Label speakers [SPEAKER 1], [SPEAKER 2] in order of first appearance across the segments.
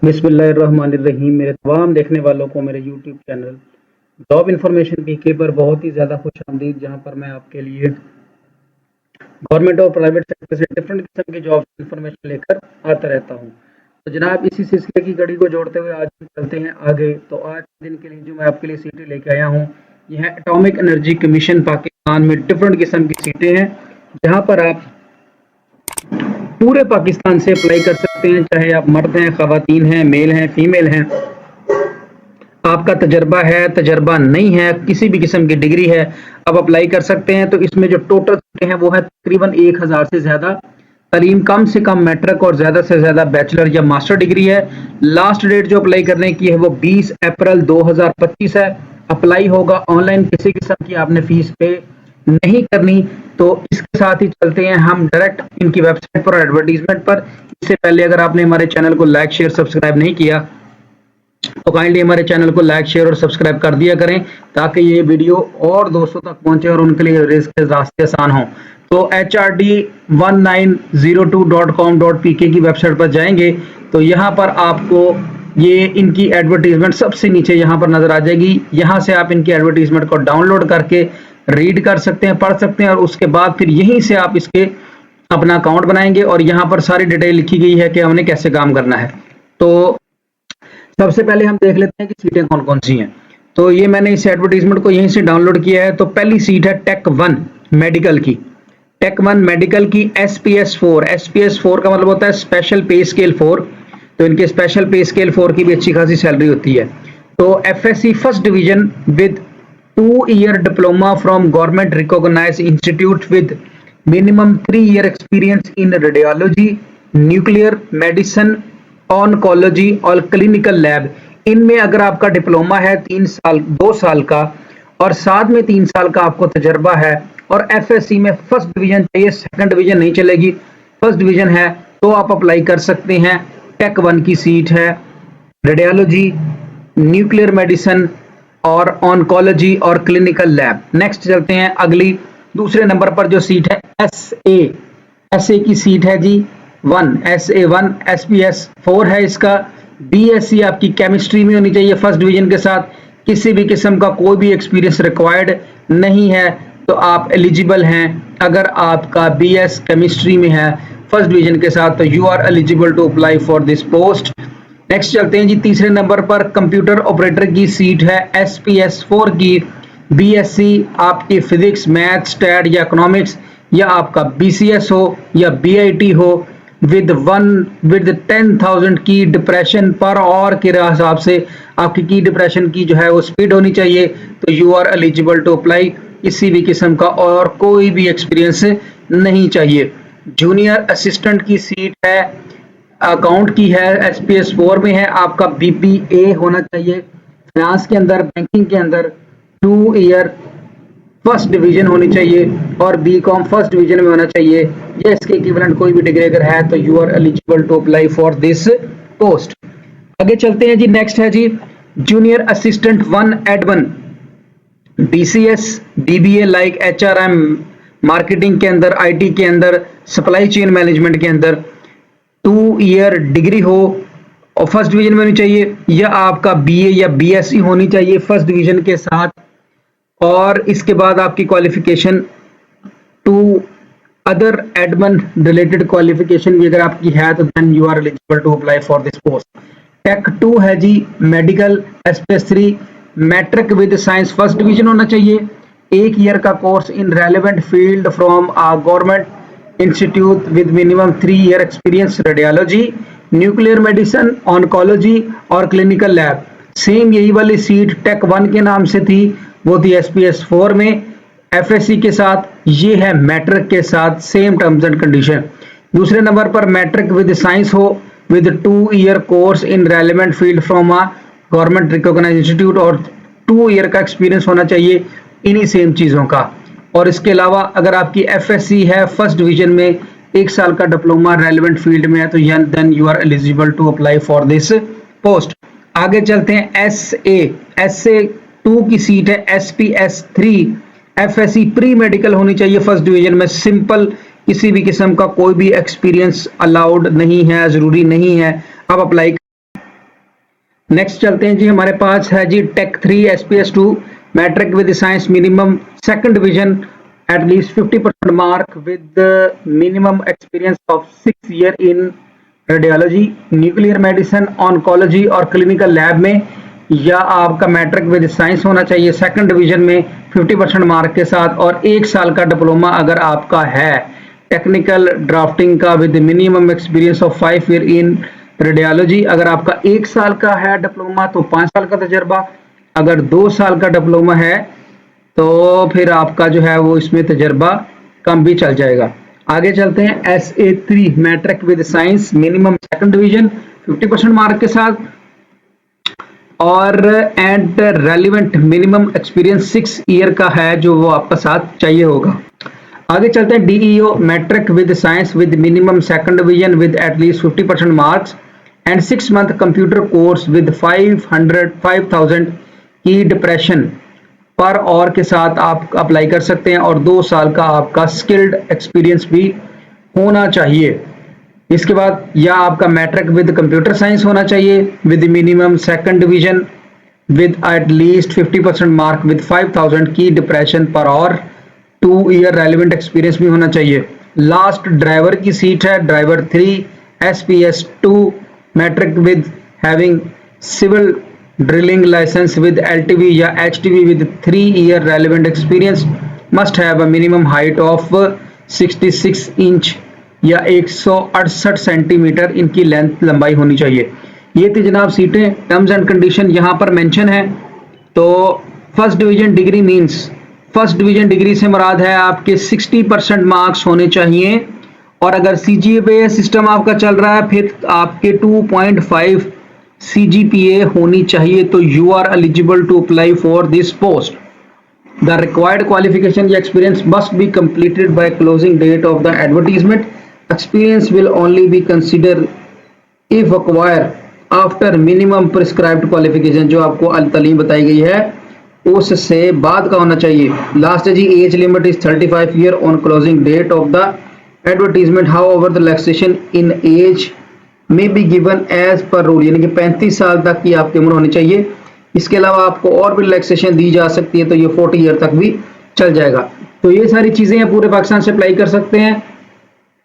[SPEAKER 1] बिस्मिल्लाहिर्रहमानिर्रहीम। मेरे तमाम देखने वालों को मेरे यूट्यूब चैनल जॉब इन्फॉर्मेशन पीके पर बहुत ही ज़्यादा खुशामदीद, जहां पर मैं आपके लिए गवर्नमेंट और प्राइवेट सेक्टर से डिफरेंट किस्म की जॉब इन्फॉर्मेशन लेकर आता रहता हूं। तो जनाब, इसी सिलसिले की कड़ी को जोड़ते हुए आज हम चलते हैं आगे। तो आज के दिन के लिए जो मैं आपके लिए सीटें लेके आया हूँ, यह है एटॉमिक एनर्जी कमीशन पाकिस्तान में डिफरेंट किस्म की सीटें हैं, जहाँ पर आप पूरे पाकिस्तान से अप्लाई कर सकते हैं। चाहे आप मर्द हैं, खवातीन हैं, मेल हैं, फीमेल हैं, आपका तजर्बा है, तजर्बा नहीं है, किसी भी किस्म की डिग्री है, आप अप्लाई कर सकते हैं। तो इसमें जो टोटल सीटें हैं वो है तकरीबन 1000 से ज़्यादा। तालीम कम से कम मैट्रिक और ज़्यादा से ज़्यादा बैचलर या मास्टर डिग्री है। लास्ट डेट जो अप्लाई करने की है वो 20 अप्रैल 2025 है। अप्लाई होगा ऑनलाइन, किसी किस्म की आपने फीस पे नहीं करनी। तो इसके साथ ही चलते हैं हम डायरेक्ट इनकी वेबसाइट पर और एडवर्टीजमेंट पर। इससे पहले अगर आपने हमारे चैनल को लाइक, शेयर, सब्सक्राइब नहीं किया तो काइंडली हमारे चैनल को लाइक, शेयर और सब्सक्राइब कर दिया करें, ताकि ये वीडियो और दोस्तों तक पहुंचे और उनके लिए रिस्क रास्ते आसान हों। तो HRD1902.com.pk की वेबसाइट पर जाएंगे तो यहाँ पर आपको ये इनकी एडवर्टीजमेंट सबसे नीचे यहाँ पर नजर आ जाएगी। यहाँ से आप इनकी एडवर्टीजमेंट को डाउनलोड करके रीड कर सकते हैं, पढ़ सकते हैं, और उसके बाद फिर यहीं से आप इसके अपना अकाउंट बनाएंगे और यहाँ पर सारी डिटेल लिखी गई है कि हमने कैसे काम करना है। तो सबसे पहले हम देख लेते हैं कि सीटें कौन कौन सी हैं। तो ये मैंने इस एडवर्टीजमेंट को यहीं से डाउनलोड किया है। तो पहली सीट है टेक 1 मेडिकल की। टेक 1 मेडिकल की SPS4। SPS4 का मतलब होता है स्पेशल पे स्केल 4। तो इनके स्पेशल पे स्केल 4 की भी अच्छी खासी सैलरी होती है। तो FSC first division with 2 year diploma from government recognised institute with minimum 3 year experience in radiology, nuclear medicine, oncology और क्लिनिकल लैब। इनमें अगर आपका डिप्लोमा है 2 साल का और साथ में 3 साल का आपको तजर्बा है और FSC में फर्स्ट डिवीजन चाहिए, सेकंड डिवीजन नहीं चलेगी, फर्स्ट डिवीजन है, तो आप अप्लाई कर सकते हैं। टेक 1 की सीट है रेडियोलॉजी, न्यूक्लियर मेडिसिन और ऑनकोलॉजी और क्लिनिकल लैब। नेक्स्ट चलते हैं अगली, दूसरे नंबर पर जो सीट है SA की सीट है जी 1, SA1। SPS4 है इसका। BSc आपकी केमिस्ट्री में होनी चाहिए फर्स्ट डिवीजन के साथ। किसी भी किस्म का कोई भी एक्सपीरियंस रिक्वायर्ड नहीं है, तो आप एलिजिबल हैं। अगर आपका BS केमिस्ट्री में है फर्स्ट डिवीजन के साथ, तो you are eligible to apply for this post. Next चलते हैं जी तीसरे नंबर पर, कंप्यूटर ऑपरेटर की सीट है SPS4 की। BSc आपकी फिजिक्स, मैथ, स्टैट या इकोनॉमिक्स, या आपका BCS हो या BIT हो, विद 10,000 की डिप्रेशन पर और के हिसाब से आपकी की डिप्रेशन की जो है वो स्पीड होनी चाहिए। तो you are eligible to apply. किसी भी किस्म का और कोई भी एक्सपीरियंस नहीं चाहिए। जूनियर असिस्टेंट की सीट है, अकाउंट की है, SPS4 में है। आपका BPA होना चाहिए फाइनेंस के अंदर, बैंकिंग के अंदर, 2 ईयर फर्स्ट डिवीजन होनी चाहिए और BCom फर्स्ट डिवीजन में होना चाहिए, या इसके इक्विवेलेंट कोई भी डिग्री अगर है तो you are eligible to apply for this post. आगे चलते हैं जी, नेक्स्ट है जी junior assistant 1 admin, BCS DBA like HRM, marketing के अंदर, IT के अंदर, सप्लाई चेन मैनेजमेंट के अंदर, 2 ईयर डिग्री हो और फर्स्ट डिवीजन में होनी चाहिए, या आपका BA या BSc होनी चाहिए फर्स्ट डिवीजन के साथ। और इसके बाद आपकी qualification 2 other admin related qualification भी अगर आपकी है तो then you are eligible to apply for this post. Tech 2 है जी medical, SPS3 matric with science first division होना चाहिए, 1 ईयर का course in relevant field from a government institute with minimum 3 year experience, radiology, nuclear medicine, oncology और clinical lab. Same यही वाली seat take 1 के नाम से थी, वो थी SPS4 में FSC के साथ, ये है मैट्रिक के साथ, सेम टर्म्स एंड कंडीशन। दूसरे नंबर पर मैट्रिक विद साइंस हो with 2 year course in relevant field from a government recognised institute, और 2 ईयर का एक्सपीरियंस होना चाहिए इन्हीं सेम चीज़ों का। और इसके अलावा अगर आपकी FSC है फर्स्ट डिवीजन में, 1 साल का डिप्लोमा रेलेवेंट फील्ड में है, तो then you are eligible to apply for this post. आगे चलते हैं SA2 की सीट है SPS3। FSC प्री मेडिकल होनी चाहिए फर्स्ट डिवीजन में, सिंपल, किसी भी किस्म का कोई भी एक्सपीरियंस अलाउड नहीं है, जरूरी नहीं है, आप अप्लाई। नेक्स्ट चलते हैं जी, हमारे पास है जी tech 3 SPS2 matric with science minimum second division at least 50% mark with minimum experience of 6 year in radiology, nuclear medicine, oncology और क्लिनिकल लैब में, या आपका मैट्रिक विद साइंस होना चाहिए सेकंड डिवीजन में 50% मार्क के साथ, और 1 साल का डिप्लोमा अगर आपका है टेक्निकल ड्राफ्टिंग का with minimum experience of 5 year in radiology. अगर आपका 1 साल का है डिप्लोमा तो 5 साल का तजर्बा, अगर 2 साल का डिप्लोमा है तो फिर आपका जो है वो इसमें तजर्बा कम भी चल जाएगा। आगे चलते हैं SA3 matric with science minimum second division 50% mark के साथ, और and relevant minimum experience 6 year का है जो वो आपका साथ चाहिए होगा। आगे चलते हैं DEO matric with science with minimum second division with at least 50% marks and 6 month computer course with 5000 की डिप्रेशन पर और के साथ आप अप्लाई कर सकते हैं, और 2 साल का आपका स्किल्ड एक्सपीरियंस भी होना चाहिए। इसके बाद या आपका मैट्रिक विद कंप्यूटर साइंस होना चाहिए with minimum second division with eight least 50% mark with 5000 की डिप्रेशन पर और 2 ईयर रेलिवेंट एक्सपीरियंस भी होना चाहिए। लास्ट ड्राइवर की सीट है, driver 3 SPS2 matric with having civil driving licence with LTV या HTV with 3 year relevant experience, must have a minimum height of 66 inch या 168 सेंटीमीटर इनकी लेंथ लंबाई होनी चाहिए। ये थी जनाब सीटें। टर्म्स एंड कंडीशन यहाँ पर मेंशन है। तो first division degree means, first division degree से मुराद है आपके 60% मार्क्स होने चाहिए, और अगर CGPA सिस्टम आपका चल रहा है फिर आपके 2.5 CGPA होनी चाहिए, तो you are eligible to apply for this post. The required qualification या experience must be completed by closing date of the advertisement. Experience will only be considered if acquired after minimum prescribed qualification, जो आपको अल-तलीम बताई गई है उससे बाद का होना चाहिए। लास्ट है जी, age limit is 35 year on closing date of the advertisement, however the relaxation in age may be given as per rule, यानी कि 35 साल तक की आपकी उम्र होनी चाहिए। इसके अलावा आपको और भी रिलैक्सेशन दी जा सकती है, तो ये 40 ईयर तक भी चल जाएगा। तो ये सारी चीजें हैं, पूरे पाकिस्तान से अप्लाई कर सकते हैं।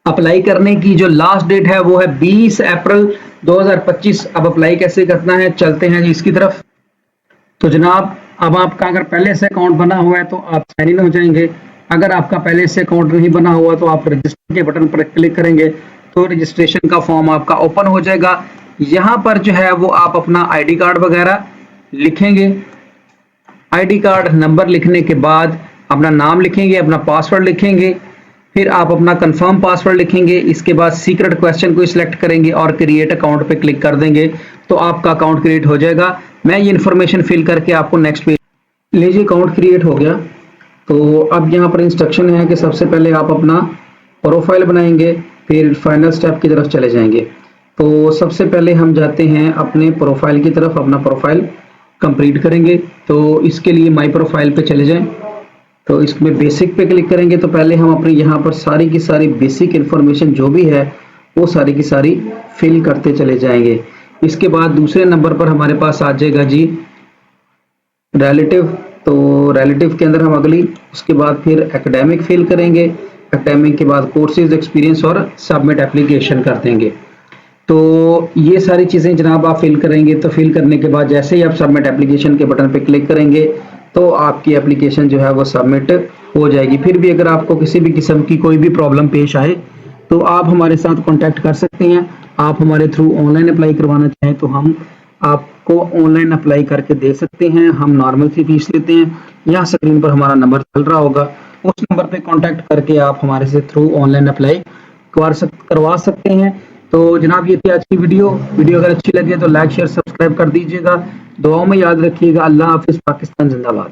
[SPEAKER 1] अप्लाई करने की जो लास्ट डेट है वो है 20 अप्रैल 2025। अब अप्लाई कैसे करना है, चलते हैं जी इसकी तरफ। तो जनाब, अब आपका अगर पहले से अकाउंट बना हुआ है तो आप साइन इन हो जाएंगे। अगर आपका पहले से अकाउंट नहीं बना हुआ तो आप रजिस्टर के बटन पर क्लिक करेंगे तो रजिस्ट्रेशन का फॉर्म आपका ओपन हो जाएगा। यहाँ पर जो है वो आप अपना ID कार्ड वगैरह लिखेंगे। ID कार्ड नंबर लिखने के बाद अपना नाम लिखेंगे, अपना पासवर्ड लिखेंगे, फिर आप अपना कंफर्म पासवर्ड लिखेंगे। इसके बाद सीक्रेट क्वेश्चन को सिलेक्ट करेंगे और क्रिएट अकाउंट पे क्लिक कर देंगे तो आपका अकाउंट क्रिएट हो जाएगा। मैं ये इन्फॉर्मेशन फिल करके आपको नेक्स्ट पेज, लीजिए अकाउंट क्रिएट हो गया। तो अब यहाँ पर इंस्ट्रक्शन है कि सबसे पहले आप अपना प्रोफाइल बनाएंगे, फिर फाइनल स्टेप की तरफ चले जाएंगे। तो सबसे पहले हम जाते हैं अपने प्रोफाइल की तरफ, अपना प्रोफाइल कंप्लीट करेंगे। तो इसके लिए माई प्रोफाइल पे चले जाएं, तो इसमें बेसिक पे क्लिक करेंगे। तो पहले हम अपने यहाँ पर सारी की सारी बेसिक इन्फॉर्मेशन जो भी है वो सारी की सारी फिल करते चले जाएंगे। इसके बाद दूसरे नंबर पर हमारे पास आ जाएगा जी रिलेटिव। तो रिलेटिव के अंदर हम अगली, उसके बाद फिर एकेडमिक फिल करेंगे। एकेडमिक के बाद कोर्सेज, एक्सपीरियंस और सबमिट एप्लीकेशन कर देंगे। तो ये सारी चीज़ें जनाब आप फिल करेंगे। तो फिल करने के बाद जैसे ही आप सबमिट एप्लीकेशन के बटन पे क्लिक करेंगे तो आपकी एप्लीकेशन जो है वो सबमिट हो जाएगी। फिर भी अगर आपको किसी भी किस्म की कोई भी प्रॉब्लम पेश आए तो आप हमारे साथ कांटेक्ट कर सकते हैं। आप हमारे थ्रू ऑनलाइन अप्लाई करवाना चाहें तो हम आपको ऑनलाइन अप्लाई करके दे सकते हैं। हम नॉर्मल सी फीस लेते हैं। यहाँ स्क्रीन पर हमारा नंबर चल रहा होगा, उस नंबर पे कांटेक्ट करके आप हमारे से थ्रू ऑनलाइन अप्लाई करवा सकते हैं। तो जनाब, ये थी आज की वीडियो अगर अच्छी लगे तो लाइक शेयर सब्सक्राइब कर दीजिएगा। दुआओं में याद रखिएगा। अल्लाह हाफिज़। पाकिस्तान जिंदाबाद।